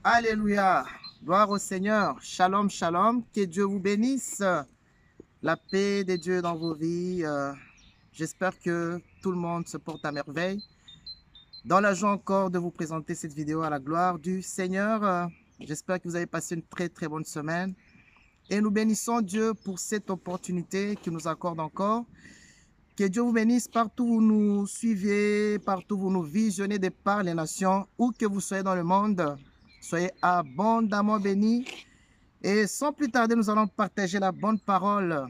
Alléluia. Gloire au Seigneur. Shalom, shalom. Que Dieu vous bénisse. La paix de Dieu dans vos vies. J'espère que tout le monde se porte à merveille. Dans la joie encore de vous présenter cette vidéo à la gloire du Seigneur. J'espère que vous avez passé une très bonne semaine. Et nous bénissons Dieu pour cette opportunité qu'il nous accorde encore. Que Dieu vous bénisse partout où vous nous suivez, partout où vous nous visionnez de par les nations, où que vous soyez dans le monde. Soyez abondamment bénis. Et sans plus tarder, nous allons partager la bonne parole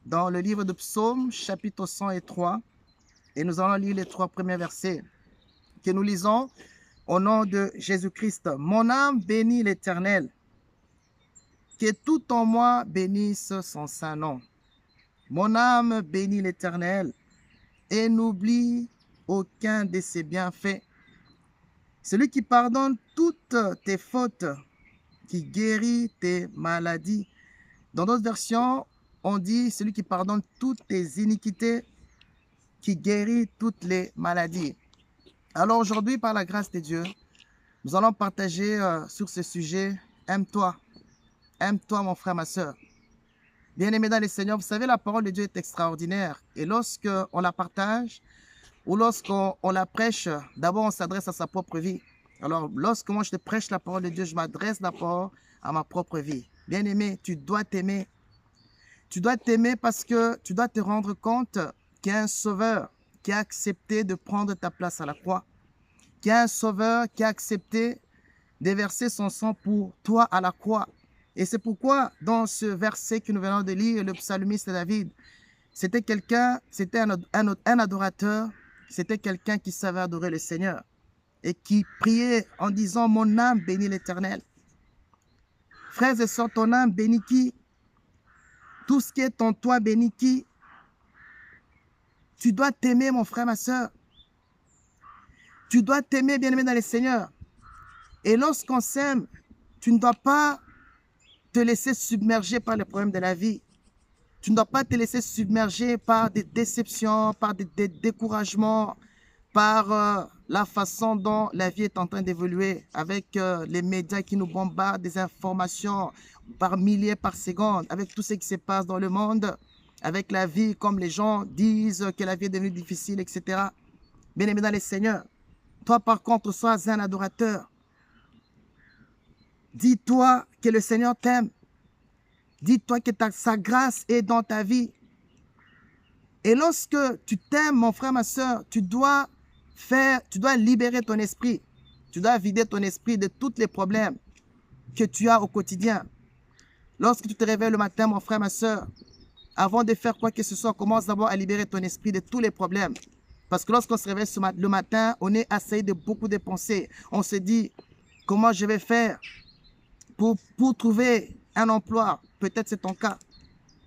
dans le livre de Psaume, chapitre 103. Et nous allons lire les 3 premiers versets que nous lisons au nom de Jésus-Christ. Mon âme bénit l'Éternel. Que tout en moi bénisse son saint nom. Mon âme bénit l'Éternel et n'oublie aucun de ses bienfaits. Celui qui pardonne toutes tes fautes, qui guérit tes maladies. Dans d'autres versions, on dit celui qui pardonne toutes tes iniquités, qui guérit toutes les maladies. Alors aujourd'hui, par la grâce de Dieu, nous allons partager sur ce sujet, aime-toi. Aime-toi, mon frère, ma soeur. Bien-aimés dans le Seigneur, vous savez, la parole de Dieu est extraordinaire. Et lorsqu'on la partage ou lorsqu'on la prêche, d'abord on s'adresse à sa propre vie. Alors, lorsque moi je te prêche la parole de Dieu, je m'adresse d'abord à ma propre vie. Bien-aimé, tu dois t'aimer. Tu dois t'aimer parce que tu dois te rendre compte qu'il y a un sauveur qui a accepté de prendre ta place à la croix. Qu'il y a un sauveur qui a accepté de verser son sang pour toi à la croix. Et c'est pourquoi, dans ce verset que nous venons de lire, le psalmiste David, c'était quelqu'un, c'était un adorateur, c'était quelqu'un qui savait adorer le Seigneur et qui priait en disant « Mon âme bénit l'Éternel ». Frères et sœurs, ton âme bénit qui? Tout ce qui est en toi bénit qui? Tu dois t'aimer, mon frère, ma soeur. Tu dois t'aimer, bien-aimé dans le Seigneur. Et lorsqu'on s'aime, tu ne dois pas te laisser submerger par les problèmes de la vie. Tu ne dois pas te laisser submerger par des déceptions, par des découragements, par la façon dont la vie est en train d'évoluer, avec les médias qui nous bombardent des informations par milliers par seconde, avec tout ce qui se passe dans le monde, avec la vie comme les gens disent que la vie est devenue difficile, etc. Bien-aimé dans le Seigneur, toi par contre, sois un adorateur. Dis-toi que le Seigneur t'aime. Dis-toi que sa grâce est dans ta vie. Et lorsque tu t'aimes, mon frère, ma soeur, tu dois libérer ton esprit. Tu dois vider ton esprit de tous les problèmes que tu as au quotidien. Lorsque tu te réveilles le matin, mon frère, ma soeur, avant de faire quoi que ce soit, commence d'abord à libérer ton esprit de tous les problèmes. Parce que lorsqu'on se réveille le matin, on est assailli de beaucoup de pensées. On se dit, comment je vais faire pour trouver un emploi? Peut-être c'est ton cas.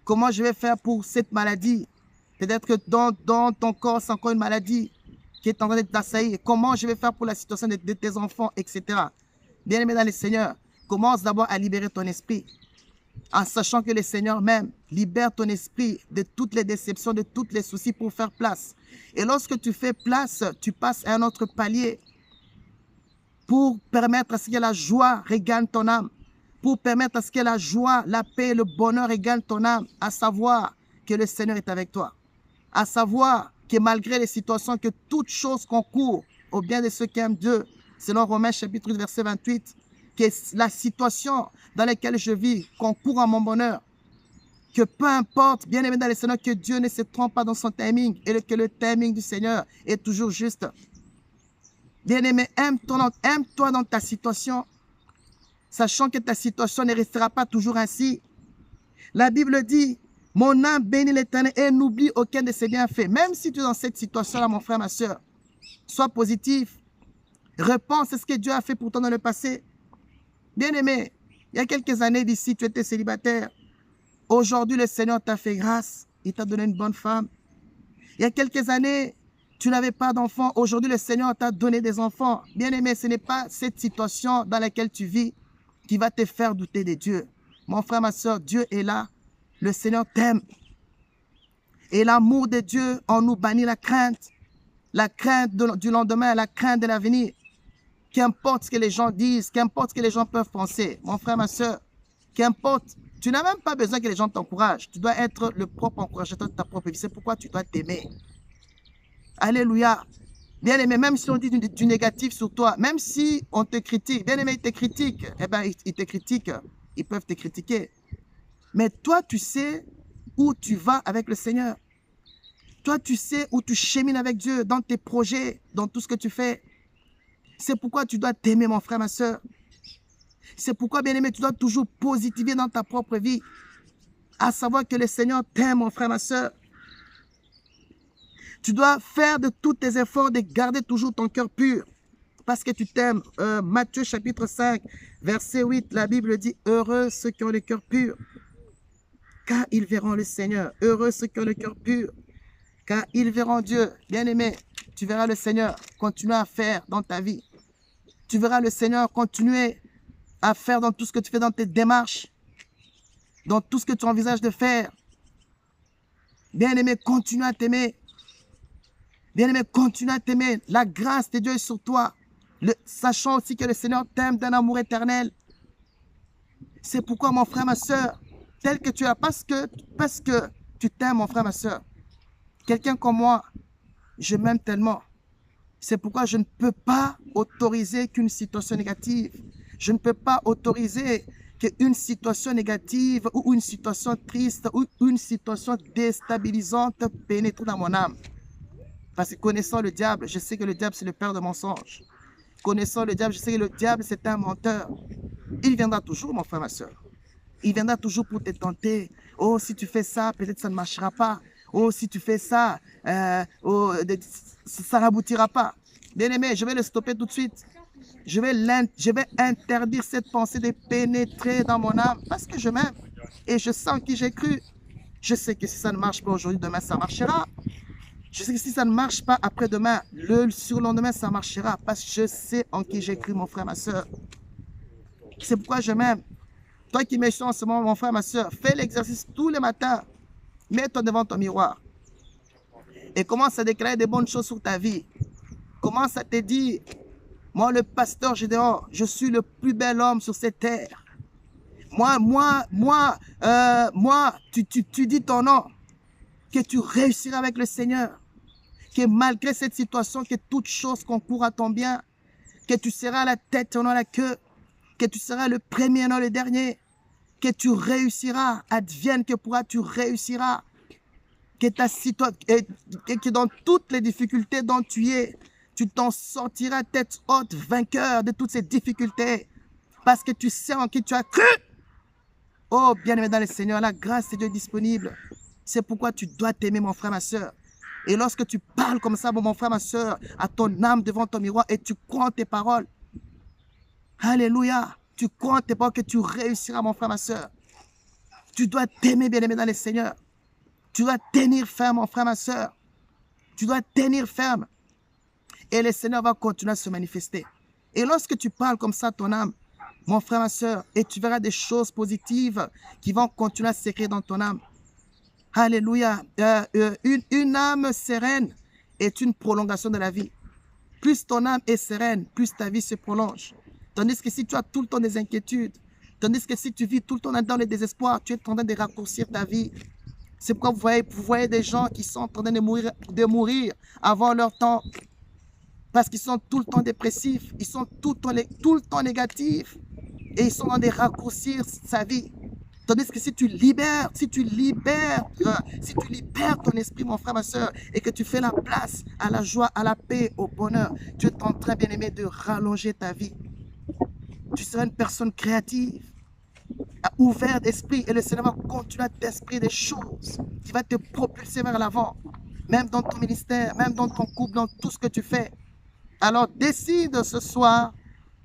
Comment je vais faire pour cette maladie? Peut-être que dans ton corps, c'est encore une maladie qui est en train de t'assaillir. Comment je vais faire pour la situation de tes enfants, etc. Bien-aimé dans le Seigneur, commence d'abord à libérer ton esprit. En sachant que le Seigneur même libère ton esprit de toutes les déceptions, de tous les soucis pour faire place. Et lorsque tu fais place, tu passes à un autre palier pour permettre à ce que la joie regagne ton âme. Pour permettre à ce que la joie, la paix, le bonheur regagnent ton âme, à savoir que le Seigneur est avec toi. À savoir que malgré les situations, que toute chose concourt au bien de ceux qui aiment Dieu, selon Romains chapitre 8, verset 28, que la situation dans laquelle je vis concourt à mon bonheur, que peu importe, bien aimé dans le Seigneur, que Dieu ne se trompe pas dans son timing et que le timing du Seigneur est toujours juste. Bien aimé, aime-toi dans ta situation, sachant que ta situation ne restera pas toujours ainsi. La Bible dit, mon âme bénit l'Éternel et n'oublie aucun de ses bienfaits. Même si tu es dans cette situation-là, mon frère, ma soeur, sois positif. Repense à ce que Dieu a fait pour toi dans le passé. Bien-aimé, il y a quelques années d'ici, tu étais célibataire. Aujourd'hui, le Seigneur t'a fait grâce. Il t'a donné une bonne femme. Il y a quelques années, tu n'avais pas d'enfants. Aujourd'hui, le Seigneur t'a donné des enfants. Bien-aimé, ce n'est pas cette situation dans laquelle tu vis qui va te faire douter de Dieu. Mon frère, ma soeur, Dieu est là. Le Seigneur t'aime. Et l'amour de Dieu en nous bannit la crainte du lendemain, la crainte de l'avenir. Qu'importe ce que les gens disent, qu'importe ce que les gens peuvent penser. Mon frère, ma soeur, qu'importe. Tu n'as même pas besoin que les gens t'encouragent. Tu dois être le propre encourageateur de ta propre vie. C'est pourquoi tu dois t'aimer. Alléluia. Bien-aimé, même si on dit du négatif sur toi, même si on te critique, bien-aimé, ils te critiquent, eh bien, ils te critiquent, ils peuvent te critiquer. Mais toi, tu sais où tu vas avec le Seigneur. Toi, tu sais où tu chemines avec Dieu, dans tes projets, dans tout ce que tu fais. C'est pourquoi tu dois t'aimer, mon frère, ma soeur. C'est pourquoi, bien-aimé, tu dois toujours positiver dans ta propre vie. À savoir que le Seigneur t'aime, mon frère, ma soeur. Tu dois faire de tous tes efforts de garder toujours ton cœur pur. Parce que tu t'aimes. Matthieu chapitre 5, verset 8, la Bible dit, heureux ceux qui ont le cœur pur, car ils verront le Seigneur. Heureux ceux qui ont le cœur pur, car ils verront Dieu. Bien-aimé, tu verras le Seigneur continuer à faire dans ta vie. Tu verras le Seigneur continuer à faire dans tout ce que tu fais dans tes démarches, dans tout ce que tu envisages de faire. Bien-aimé, continue à t'aimer. Bien-aimé, continue à t'aimer. La grâce de Dieu est sur toi. Sachant aussi que le Seigneur t'aime d'un amour éternel. C'est pourquoi, mon frère, ma soeur, tel que tu es, parce que tu t'aimes, mon frère, ma soeur. Quelqu'un comme moi, je m'aime tellement. C'est pourquoi je ne peux pas autoriser qu'une situation négative, je ne peux pas autoriser qu'une situation négative ou une situation triste ou une situation déstabilisante pénètre dans mon âme. Parce que connaissant le diable, je sais que le diable c'est le père de mensonges. Connaissant le diable, je sais que le diable c'est un menteur. Il viendra toujours, mon frère, ma soeur. Il viendra toujours pour te tenter. Oh, si tu fais ça, peut-être ça ne marchera pas. Oh, si tu fais ça, ça n'aboutira pas. Bien-aimé, je vais le stopper tout de suite. Je vais interdire cette pensée de pénétrer dans mon âme parce que je m'aime. Et je sens qui j'ai cru. Je sais que si ça ne marche pas aujourd'hui, demain, ça marchera. Je sais que si ça ne marche pas après-demain, le surlendemain, ça marchera. Parce que je sais en qui j'ai cru, mon frère, ma soeur. C'est pourquoi je m'aime. Toi qui m'échoues en ce moment, mon frère, ma soeur, fais l'exercice tous les matins. Mets-toi devant ton miroir. Et commence à déclarer des bonnes choses sur ta vie. Commence à te dire, moi, le pasteur Gédéon, je suis le plus bel homme sur cette terre. Tu dis ton nom, que tu réussiras avec le Seigneur, que malgré cette situation, que toute chose concourt à ton bien, que tu seras la tête et non la queue, que tu seras le premier et non le dernier, que tu réussiras, advienne que pourra, tu réussiras, que que dans toutes les difficultés dont tu es, tu t'en sortiras tête haute, vainqueur de toutes ces difficultés, parce que tu sais en qui tu as cru. Oh, bien-aimé dans le Seigneur, la grâce de Dieu est disponible. C'est pourquoi tu dois t'aimer, mon frère, ma soeur. Et lorsque tu parles comme ça, mon frère, ma soeur, à ton âme devant ton miroir et tu crois en tes paroles, alléluia, tu crois en tes paroles que tu réussiras, mon frère, ma soeur. Tu dois t'aimer, bien-aimé dans le Seigneur. Tu dois tenir ferme, mon frère, ma soeur. Tu dois tenir ferme. Et le Seigneur va continuer à se manifester. Et lorsque tu parles comme ça à ton âme, mon frère, ma soeur, et tu verras des choses positives qui vont continuer à s'écrire dans ton âme. Alléluia. Une âme sereine est une prolongation de la vie. Plus ton âme est sereine, plus ta vie se prolonge. Tandis que si tu as tout le temps des inquiétudes, tandis que si tu vis tout le temps dans le désespoir, tu es en train de raccourcir ta vie. C'est pourquoi vous voyez des gens qui sont en train de mourir avant leur temps. Parce qu'ils sont tout le temps dépressifs, ils sont tout le temps négatifs. Et ils sont dans des raccourcir sa vie. Tandis que si tu libères ton esprit, mon frère, ma soeur, et que tu fais la place à la joie, à la paix, au bonheur, tu es en train, bien aimé, de rallonger ta vie. Tu seras une personne créative, ouverte d'esprit, et le Seigneur va continuer à t'inspirer des choses qui va te propulser vers l'avant, même dans ton ministère, même dans ton couple, dans tout ce que tu fais. Alors décide ce soir,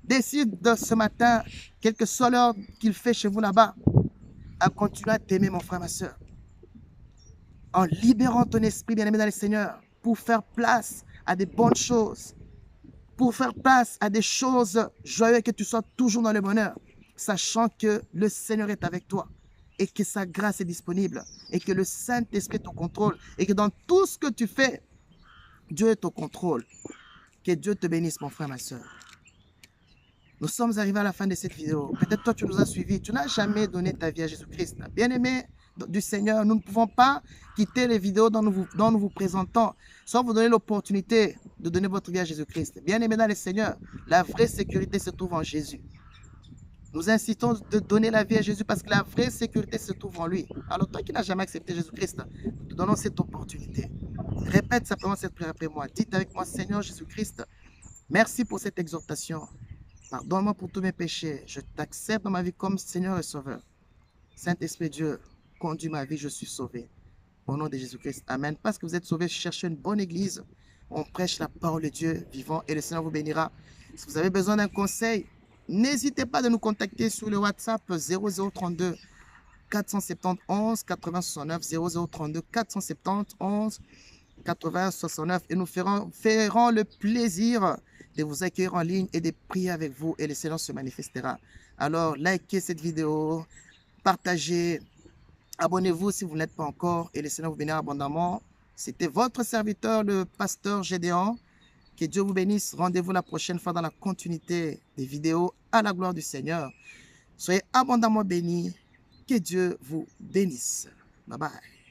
décide de ce matin, quelle que soit l'heure qu'il fait chez vous là-bas, à continuer à t'aimer, mon frère, ma soeur. En libérant ton esprit, bien-aimé dans le Seigneur, pour faire place à des bonnes choses, pour faire place à des choses joyeuses, que tu sois toujours dans le bonheur, sachant que le Seigneur est avec toi et que sa grâce est disponible et que le Saint-Esprit est au contrôle et que dans tout ce que tu fais, Dieu est au contrôle. Que Dieu te bénisse, mon frère, ma soeur. Nous sommes arrivés à la fin de cette vidéo. Peut-être toi, tu nous as suivis. Tu n'as jamais donné ta vie à Jésus-Christ. Bien-aimé du Seigneur, nous ne pouvons pas quitter les vidéos dont nous vous présentons sans vous donner l'opportunité de donner votre vie à Jésus-Christ. Bien-aimé dans le Seigneur, la vraie sécurité se trouve en Jésus. Nous incitons de donner la vie à Jésus parce que la vraie sécurité se trouve en lui. Alors toi qui n'as jamais accepté Jésus-Christ, nous te donnons cette opportunité. Répète simplement cette prière après moi. Dites avec moi, Seigneur Jésus-Christ, merci pour cette exhortation. Pardonne-moi pour tous mes péchés. Je t'accepte dans ma vie comme Seigneur et Sauveur. Saint-Esprit Dieu, conduis ma vie, je suis sauvé. Au nom de Jésus-Christ, Amen. Parce que vous êtes sauvés, cherchez une bonne église. On prêche la parole de Dieu vivant et le Seigneur vous bénira. Si vous avez besoin d'un conseil, n'hésitez pas de nous contacter sur le WhatsApp 0032 471 80 69 0032 471 80 69 et nous ferons le plaisir de vous accueillir en ligne et de prier avec vous et le Seigneur se manifestera. Alors, likez cette vidéo, partagez, abonnez-vous si vous ne l'êtes pas encore et le Seigneur vous bénira abondamment. C'était votre serviteur, le pasteur Gédéon. Que Dieu vous bénisse. Rendez-vous la prochaine fois dans la continuité des vidéos à la gloire du Seigneur. Soyez abondamment bénis. Que Dieu vous bénisse. Bye bye.